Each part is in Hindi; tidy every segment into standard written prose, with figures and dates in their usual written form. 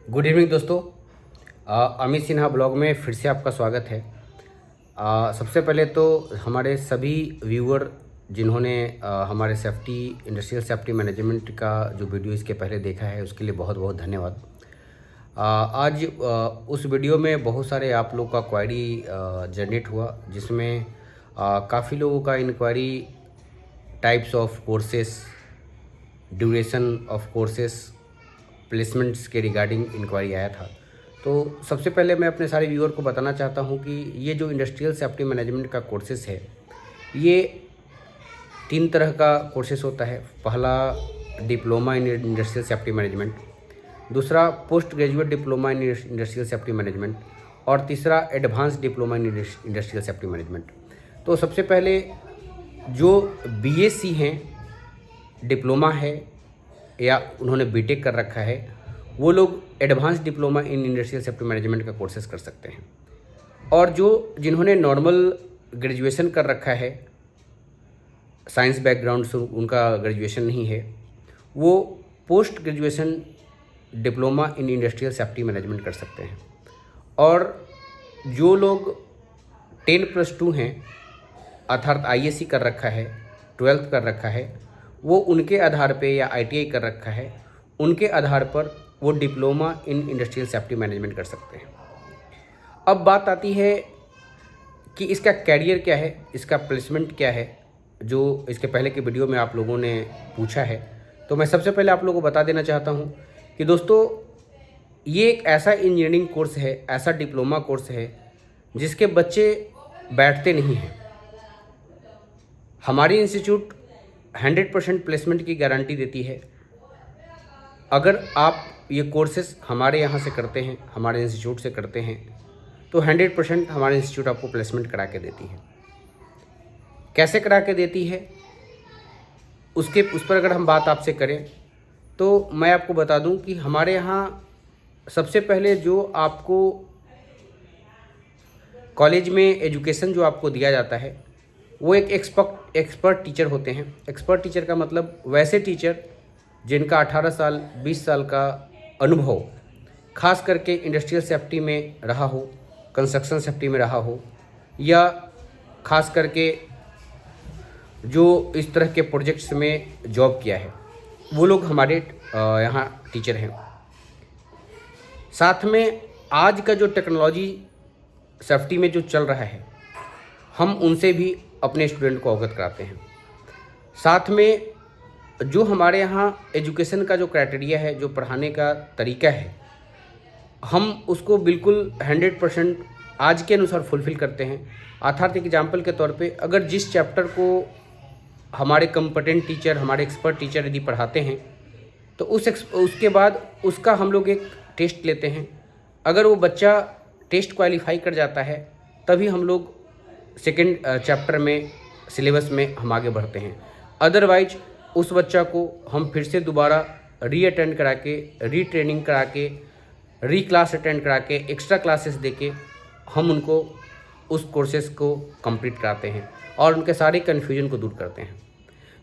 गुड इवनिंग दोस्तों। अमित सिन्हा ब्लॉग में फिर से आपका स्वागत है। सबसे पहले तो हमारे सभी व्यूअर जिन्होंने हमारे सेफ्टी इंडस्ट्रियल सेफ्टी मैनेजमेंट का जो वीडियो इसके पहले देखा है उसके लिए बहुत बहुत धन्यवाद। आज उस वीडियो में बहुत सारे आप लोग का क्वारी जनरेट हुआ, जिसमें काफ़ी लोगों का inquiry types of courses, duration of courses, placements के रिगार्डिंग इंक्वायरी आया था। तो सबसे पहले मैं अपने सारे व्यूअर को बताना चाहता हूं कि ये जो इंडस्ट्रियल सेफ्टी मैनेजमेंट का कोर्सेस है, ये 3 तरह का कोर्सेस होता है। पहला diploma in industrial safety management, दूसरा post graduate diploma in industrial safety management और तीसरा advance diploma in industrial safety management. तो सबसे पहले जो बीएससी हैं, डिप्लोमा है या उन्होंने बीटेक कर रखा है, वो लोग advance diploma in industrial safety management का कोर्सेज कर सकते हैं। और जो जिन्होंने नॉर्मल ग्रेजुएशन कर रखा है, साइंस बैकग्राउंड से उनका ग्रेजुएशन नहीं है, वो post graduation diploma in industrial safety management कर सकते हैं। और जो लोग 10+2 हैं, अर्थात आईएससी कर रखा है, 12th कर रखा है, वो उनके आधार पे या आईटीआई कर रखा है, उनके आधार पर वो diploma in industrial safety management कर सकते हैं। अब बात आती है कि इसका कैरियर क्या है, इसका प्लेसमेंट क्या है, जो इसके पहले के वीडियो में आप लोगों ने पूछा है। तो मैं सबसे पहले आप लोगों को बता देना चाहता हूँ कि दोस्तों, ये एक ऐसा इंजीनियरिंग कोर्स है, ऐसा डिप्लोमा कोर्स है जिसके बच्चे बैठते नहीं हैं। हमारी इंस्टीट्यूट 100% प्लेसमेंट की गारंटी देती है। अगर आप ये कोर्सेस हमारे यहाँ से करते हैं, हमारे इंस्टीट्यूट से करते हैं, तो 100% हमारे इंस्टीट्यूट आपको प्लेसमेंट करा के देती है। कैसे करा के देती है उस पर अगर हम बात आपसे करें तो मैं आपको बता दूं कि हमारे यहाँ सबसे पहले जो आपको कॉलेज में एजुकेशन जो आपको दिया जाता है, वो एक एक्सपर्ट टीचर होते हैं। एक्सपर्ट टीचर का मतलब वैसे टीचर जिनका 18 साल 20 साल का अनुभव खास करके इंडस्ट्रियल सेफ्टी में रहा हो, कंस्ट्रक्शन सेफ्टी में रहा हो, या खास करके जो इस तरह के प्रोजेक्ट्स में जॉब किया है, वो लोग हमारे यहाँ टीचर हैं। साथ में आज का जो टेक्नोलॉजी सेफ्टी में जो चल रहा है, हम उनसे भी अपने स्टूडेंट को अवगत कराते हैं। साथ में जो हमारे यहाँ एजुकेशन का जो क्राइटेरिया है, जो पढ़ाने का तरीका है, हम उसको बिल्कुल 100% आज के अनुसार फुलफ़िल करते हैं। अर्थात एग्जाम्पल के तौर पे अगर जिस चैप्टर को हमारे कंपटेंट टीचर, हमारे एक्सपर्ट टीचर यदि पढ़ाते हैं, तो उसके बाद उसका हम लोग एक टेस्ट लेते हैं। अगर वो बच्चा टेस्ट क्वालिफाई कर जाता है, तभी हम लोग सेकेंड चैप्टर में सिलेबस में हम आगे बढ़ते हैं। अदरवाइज उस बच्चा को हम फिर से दोबारा रीअटेंड करा के, रीट्रेनिंग करा के, क्लास अटेंड करा के, एक्स्ट्रा क्लासेस दे के हम उनको उस कोर्सेज़ को कंप्लीट कराते हैं और उनके सारे कन्फ्यूजन को दूर करते हैं।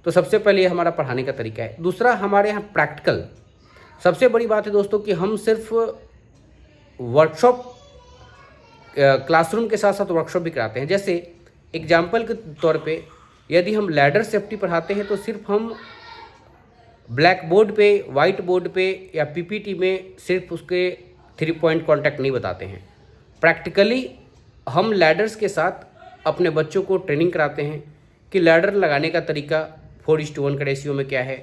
तो सबसे पहले ये हमारा पढ़ाने का तरीका है। दूसरा, हमारे यहाँ प्रैक्टिकल सबसे बड़ी बात है दोस्तों कि हम सिर्फ वर्कशॉप, क्लासरूम के साथ साथ वर्कशॉप भी कराते हैं। जैसे एग्जाम्पल के तौर पे यदि हम लैडर सेफ्टी पढ़ाते हैं, तो सिर्फ हम ब्लैक बोर्ड पे, वाइट बोर्ड पे या पीपीटी में सिर्फ उसके 3 पॉइंट कॉन्टैक्ट नहीं बताते हैं। प्रैक्टिकली हम लैडर्स के साथ अपने बच्चों को ट्रेनिंग कराते हैं कि लैडर लगाने का तरीका 4:1 का रेशियो में क्या है,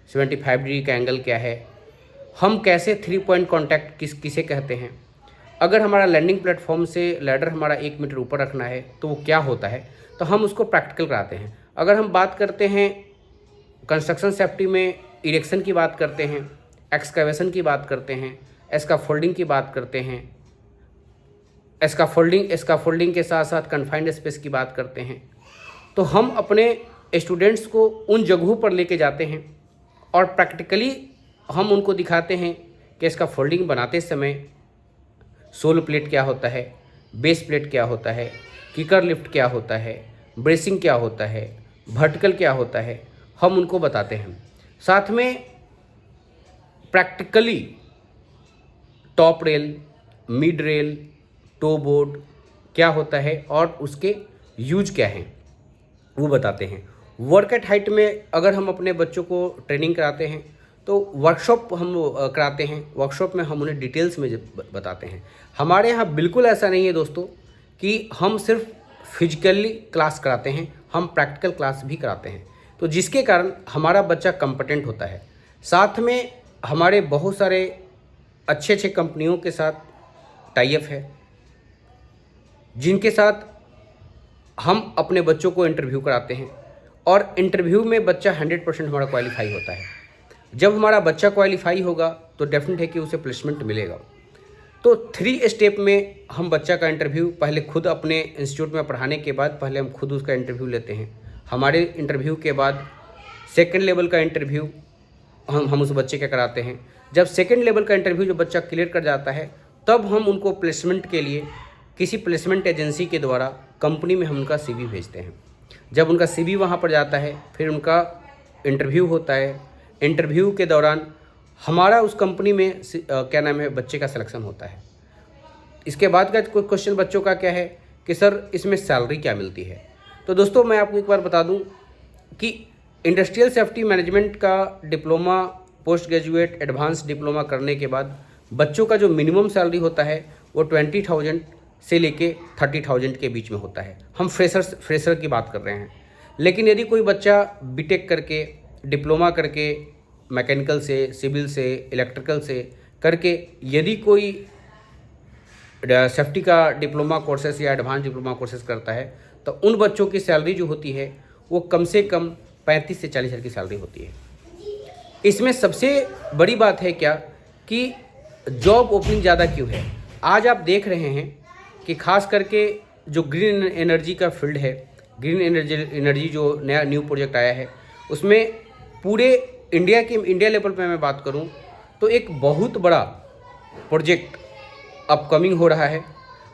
75 डिग्री का एंगल क्या है, हम कैसे 3 पॉइंट कॉन्टैक्ट किसे कहते हैं, अगर हमारा लैंडिंग प्लेटफॉर्म से लैडर हमारा 1 मीटर ऊपर रखना है तो वो क्या होता है, तो हम उसको प्रैक्टिकल कराते हैं। अगर हम बात करते हैं कंस्ट्रक्शन सेफ्टी में, इरेक्शन की बात करते हैं, एक्सकवेशन की बात करते हैं, स्कैफोल्डिंग की बात करते हैं, स्कैफोल्डिंग के साथ साथ कन्फाइंड स्पेस की बात करते हैं, तो हम अपने स्टूडेंट्स को उन जगहों पर लेके जाते हैं और प्रैक्टिकली हम उनको दिखाते हैं कि स्कैफोल्डिंग बनाते समय सोल प्लेट क्या होता है, बेस प्लेट क्या होता है, किकर लिफ्ट क्या होता है, ब्रेसिंग क्या होता है, वर्टिकल क्या होता है, हम उनको बताते हैं। साथ में practically top rail, mid rail, toe board क्या होता है और उसके यूज क्या हैं वो बताते हैं। वर्क एट हाइट में अगर हम अपने बच्चों को ट्रेनिंग कराते हैं तो वर्कशॉप हम कराते हैं। वर्कशॉप में हम उन्हें डिटेल्स में बताते हैं। हमारे यहाँ बिल्कुल ऐसा नहीं है दोस्तों कि हम सिर्फ फिजिकली क्लास कराते हैं, हम प्रैक्टिकल क्लास भी कराते हैं, तो जिसके कारण हमारा बच्चा कॉम्पिटेंट होता है। साथ में हमारे बहुत सारे अच्छे अच्छे कंपनियों के साथ टाई अप है, जिनके साथ हम अपने बच्चों को इंटरव्यू कराते हैं और इंटरव्यू में बच्चा 100% हमारा क्वालिफाई होता है। जब हमारा बच्चा क्वालिफाई होगा तो डेफिनेट है कि उसे प्लेसमेंट मिलेगा। तो 3 स्टेप में हम बच्चा का इंटरव्यू पहले खुद अपने इंस्टीट्यूट में पढ़ाने के बाद पहले हम खुद उसका इंटरव्यू लेते हैं। हमारे इंटरव्यू के बाद सेकंड लेवल का इंटरव्यू हम उस बच्चे का कराते हैं। जब सेकंड लेवल का इंटरव्यू जो बच्चा क्लियर कर जाता है तब हम उनको प्लेसमेंट के लिए किसी प्लेसमेंट एजेंसी के द्वारा कंपनी में हम उनका CV भेजते हैं। जब उनका CV वहाँ पर जाता है फिर उनका इंटरव्यू होता है। इंटरव्यू के दौरान हमारा उस कंपनी में क्या नाम है बच्चे का सिलेक्शन होता है। इसके बाद का क्वेश्चन बच्चों का क्या है कि सर इसमें सैलरी क्या मिलती है। तो दोस्तों मैं आपको एक बार बता दूं कि इंडस्ट्रियल सेफ्टी मैनेजमेंट का diploma, post graduate, advance diploma करने के बाद बच्चों का जो मिनिमम सैलरी होता है वो 20,000 से लेके 30,000 के बीच में होता है। हम फ्रेशर की बात कर रहे हैं। लेकिन यदि कोई बच्चा बीटेक करके, डिप्लोमा करके, मैकेनिकल से, सिविल से, इलेक्ट्रिकल से करके यदि कोई सेफ्टी का डिप्लोमा कोर्सेस या एडवांस डिप्लोमा कोर्सेस करता है तो उन बच्चों की सैलरी जो होती है वो कम से कम 35 से 40 हज़ार की सैलरी होती है। इसमें सबसे बड़ी बात है क्या कि जॉब ओपनिंग ज़्यादा क्यों है। आज आप देख रहे हैं कि खास करके जो ग्रीन एनर्जी का फील्ड है, ग्रीन एनर्जी जो नया न्यू प्रोजेक्ट आया है उसमें पूरे इंडिया लेवल पे मैं बात करूं तो एक बहुत बड़ा प्रोजेक्ट अपकमिंग हो रहा है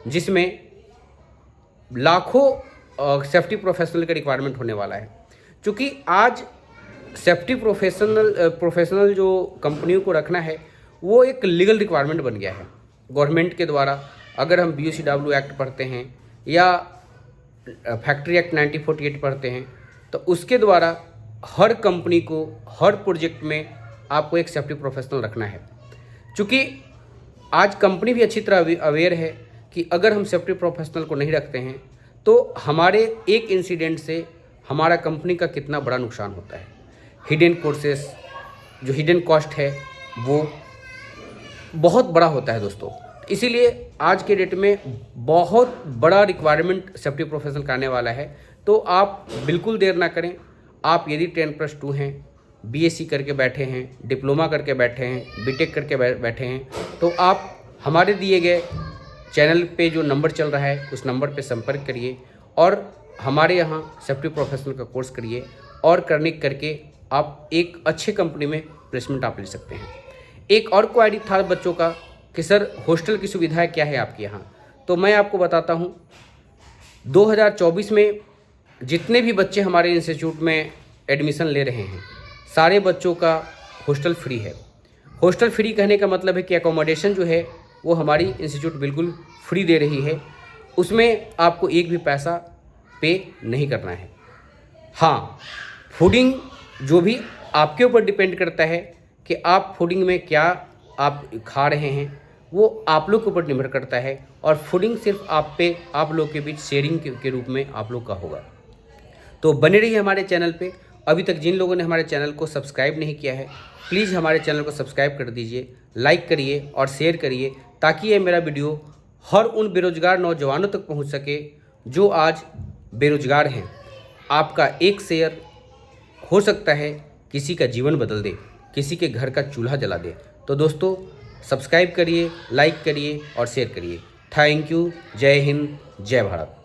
जिसमें लाखों सेफ्टी प्रोफेशनल का रिक्वायरमेंट होने वाला है। क्योंकि आज सेफ्टी प्रोफेशनल जो कंपनियों को रखना है वो एक लीगल रिक्वायरमेंट बन गया है गवर्नमेंट के द्वारा। अगर हम BOCW एक्ट पढ़ते हैं या फैक्ट्री एक्ट 1948 पढ़ते हैं तो उसके द्वारा हर कंपनी को हर प्रोजेक्ट में आपको एक सेफ्टी प्रोफेशनल रखना है। क्योंकि आज कंपनी भी अच्छी तरह अवेयर है कि अगर हम सेफ्टी प्रोफेशनल को नहीं रखते हैं तो हमारे एक इंसिडेंट से हमारा कंपनी का कितना बड़ा नुकसान होता है। हिडन कोर्सेस, जो हिडन कॉस्ट है वो बहुत बड़ा होता है दोस्तों। इसीलिए आज के डेट में बहुत बड़ा रिक्वायरमेंट सेफ्टी प्रोफेशनल का आने वाला है। तो आप बिल्कुल देर ना करें। आप यदि 10+2 हैं, BSc करके बैठे हैं, डिप्लोमा करके बैठे हैं, बीटेक करके बैठे हैं तो आप हमारे दिए गए चैनल पे जो नंबर चल रहा है उस नंबर पे संपर्क करिए और हमारे यहाँ सेफ्टी प्रोफेशनल का कोर्स करिए और करके आप एक अच्छे कंपनी में प्लेसमेंट आप ले सकते हैं। एक और क्वारी था बच्चों का कि सर हॉस्टल की सुविधाएं क्या है आपके यहाँ। तो मैं आपको बताता हूँ 2024 में जितने भी बच्चे हमारे इंस्टीट्यूट में एडमिशन ले रहे हैं सारे बच्चों का हॉस्टल फ्री है। हॉस्टल फ्री कहने का मतलब है कि अकोमोडेशन जो है वो हमारी इंस्टीट्यूट बिल्कुल फ्री दे रही है। उसमें आपको एक भी पैसा पे नहीं करना है। हाँ, फूडिंग जो भी आपके ऊपर डिपेंड करता है कि आप फूडिंग में क्या आप खा रहे हैं वो आप लोग के ऊपर निर्भर करता है और फूडिंग सिर्फ आप लोग के बीच शेयरिंग के रूप में आप लोग का होगा। तो बने रहिए हमारे चैनल पे। अभी तक जिन लोगों ने हमारे चैनल को सब्सक्राइब नहीं किया है प्लीज़ हमारे चैनल को सब्सक्राइब कर दीजिए, लाइक करिए और शेयर करिए ताकि ये मेरा वीडियो हर उन बेरोजगार नौजवानों तक पहुंच सके जो आज बेरोजगार हैं। आपका एक शेयर हो सकता है किसी का जीवन बदल दे, किसी के घर का चूल्हा जला दे। तो दोस्तों सब्सक्राइब करिए, लाइक करिए और शेयर करिए। Thank you. जय हिंद, जय भारत।